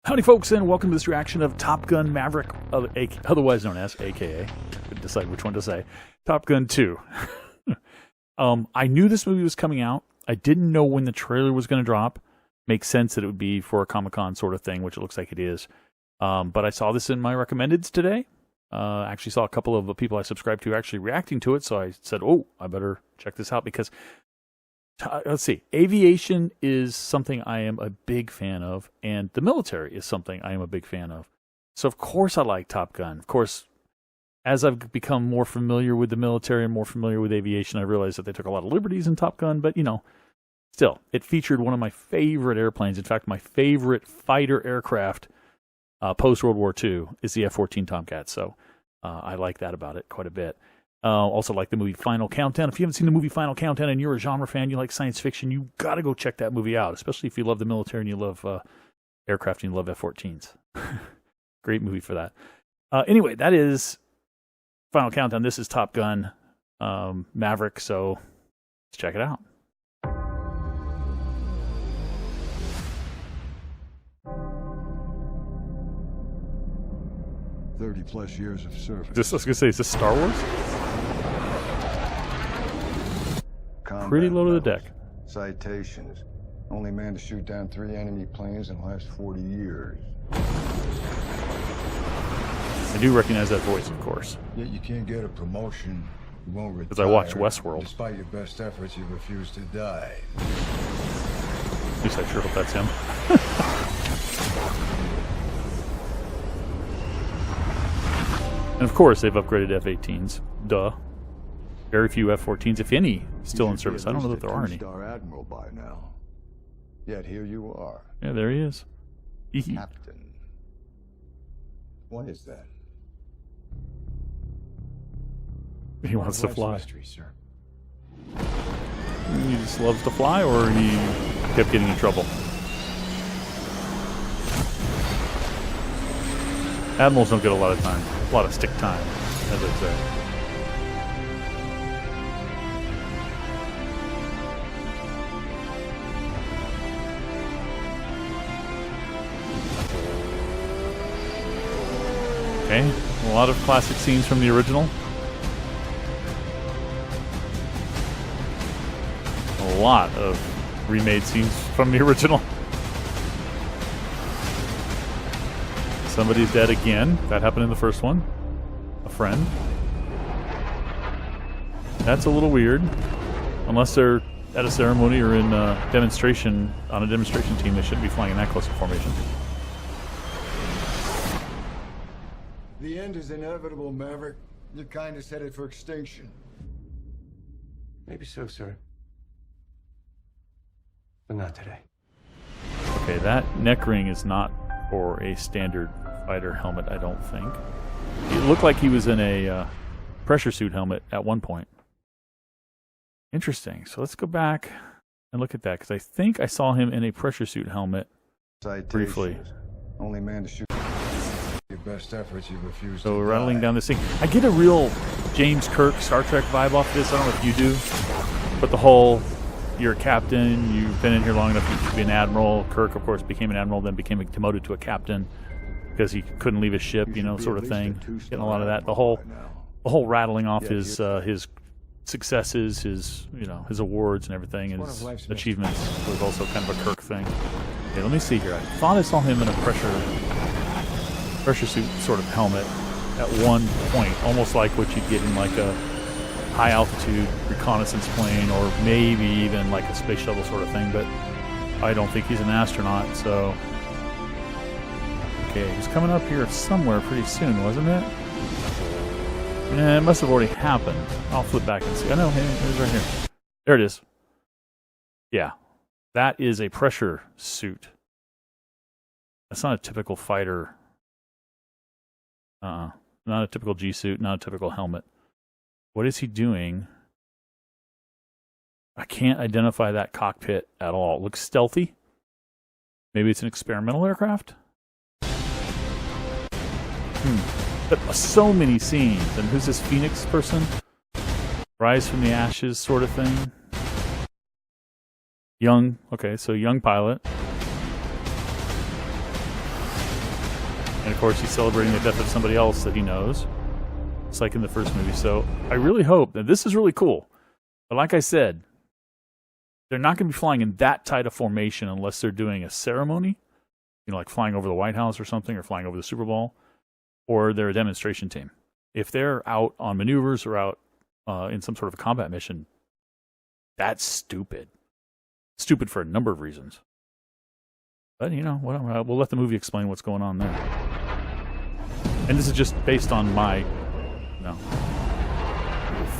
Howdy folks, and welcome to this reaction of Top Gun Maverick, otherwise known as, AKA, couldn't decide which one to say, Top Gun 2. I knew this movie was coming out. I didn't know when the trailer was going to drop. Makes sense that it would be for a Comic-Con sort of thing, which it looks like it is. But I saw this in my recommendeds today. I actually saw a couple of the people I subscribe to actually reacting to it, so I said, oh, I better check this out because... let's see. Aviation is something I am a big fan of, and the military is something I am a big fan of. So, of course, I like Top Gun. Of course, as I've become more familiar with the military and more familiar with aviation, I realized that they took a lot of liberties in Top Gun, but, you know, still, it featured one of my favorite airplanes. In fact, my favorite fighter aircraft post-World War II is the F-14 Tomcat, so I like that about it quite a bit. Also like the movie Final Countdown. If you haven't seen the movie Final Countdown and you're a genre fan, you like science fiction, you got to go check that movie out, especially if you love the military and you love aircraft and you love F-14s. Great movie for that. Anyway, that is Final Countdown. This is Top Gun Maverick, so let's check it out. +30 years of service. I was going to say, is this Star Wars? Combat Pretty low to the deck. Citations. Only man to shoot down 3 enemy planes in the last 40 years. I do recognize that voice, of course. Yet you can't get a promotion. You won't retire. Because I watch Westworld. Despite your best efforts, you refuse to die. At least I sure hope that's him. And of course, they've upgraded F-18s. Duh. Very few F-14s, if any, still in service. I don't know that there are any. Star Admiral by now. Yet here you are. Yeah, there he is. Captain. What is that? He wants to fly. Mystery, sir. He just loves to fly, or he kept getting in trouble? Admirals don't get a lot of time. A lot of stick time, as I say. Okay, a lot of classic scenes from the original. A lot of remade scenes from the original. Somebody's dead again. That happened in the first one. A friend. That's a little weird. Unless they're at a ceremony or in a demonstration, on a demonstration team, they shouldn't be flying in that close a formation. The end is inevitable, Maverick. Your kind is headed for extinction. Maybe so, sir. But not today. Okay, that neck ring is not for a standard fighter helmet, I don't think. It looked like he was in a pressure suit helmet at one point. Interesting. So let's go back and look at that, because I think I saw him in a pressure suit helmet briefly. Only man to shoot. Your best efforts, you refuse So to we're rattling die. down this thing. I get a real James Kirk Star Trek vibe off this. I don't know if you do, but the whole, you're a captain, you've been in here long enough, you should be an admiral. Kirk, of course, became an admiral, then became demoted to a captain because he couldn't leave his ship, you know, sort of thing. Getting a lot of that. The whole rattling off his successes, his his awards and everything, and his achievements was also kind of a Kirk thing. Okay, let me see here. I thought I saw him in a pressure suit sort of helmet at one point, almost like what you'd get in like a high altitude reconnaissance plane, or maybe even like a space shuttle sort of thing, but I don't think he's an astronaut, so... Okay, he's coming up here somewhere pretty soon, wasn't it? Yeah, it must have already happened. I'll flip back and see. Oh no, it's right here. There it is. Yeah, that is a pressure suit. That's not a typical fighter. Not a typical G suit, not a typical helmet. What is he doing? I can't identify that cockpit at all. It looks stealthy. Maybe it's an experimental aircraft? But so many scenes. And who's this Phoenix person? Rise from the ashes sort of thing. Young, okay, so young pilot. And of course, he's celebrating the death of somebody else that he knows. It's like in the first movie. So I really hope that this is really cool. But like I said, they're not going to be flying in that tight of formation unless they're doing a ceremony, you know, like flying over the White House or something, or flying over the Super Bowl, or they're a demonstration team. If they're out on maneuvers or out in some sort of a combat mission, that's stupid. Stupid for a number of reasons. But, you know, whatever. We'll let the movie explain what's going on there. And this is just based on my, you know,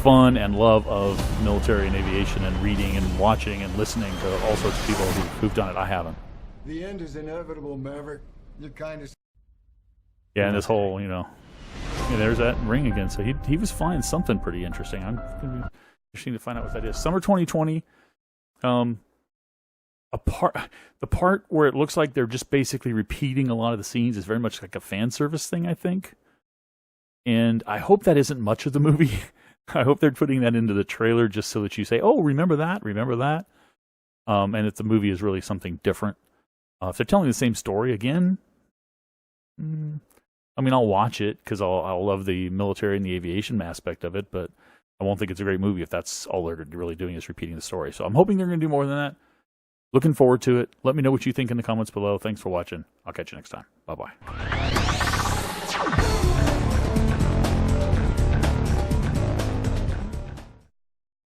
fun and love of military and aviation and reading and watching and listening to all sorts of people who've done it. I haven't. The end is inevitable, Maverick. You kind of... Yeah, and this whole, you know, there's that ring again. So he was flying something pretty interesting. I'm going to be interesting to find out what that is. Summer 2020. The part where it looks like they're just basically repeating a lot of the scenes is very much like a fan service thing, I think. And I hope that isn't much of the movie. I hope they're putting that into the trailer just so that you say, oh, remember that, remember that. And if the movie is really something different. If they're telling the same story again, I mean, I'll watch it because I'll love the military and the aviation aspect of it, but I won't think it's a great movie if that's all they're really doing is repeating the story. So I'm hoping they're going to do more than that. Looking forward to it. Let me know what you think in the comments below. Thanks for watching. I'll catch you next time. Bye-bye.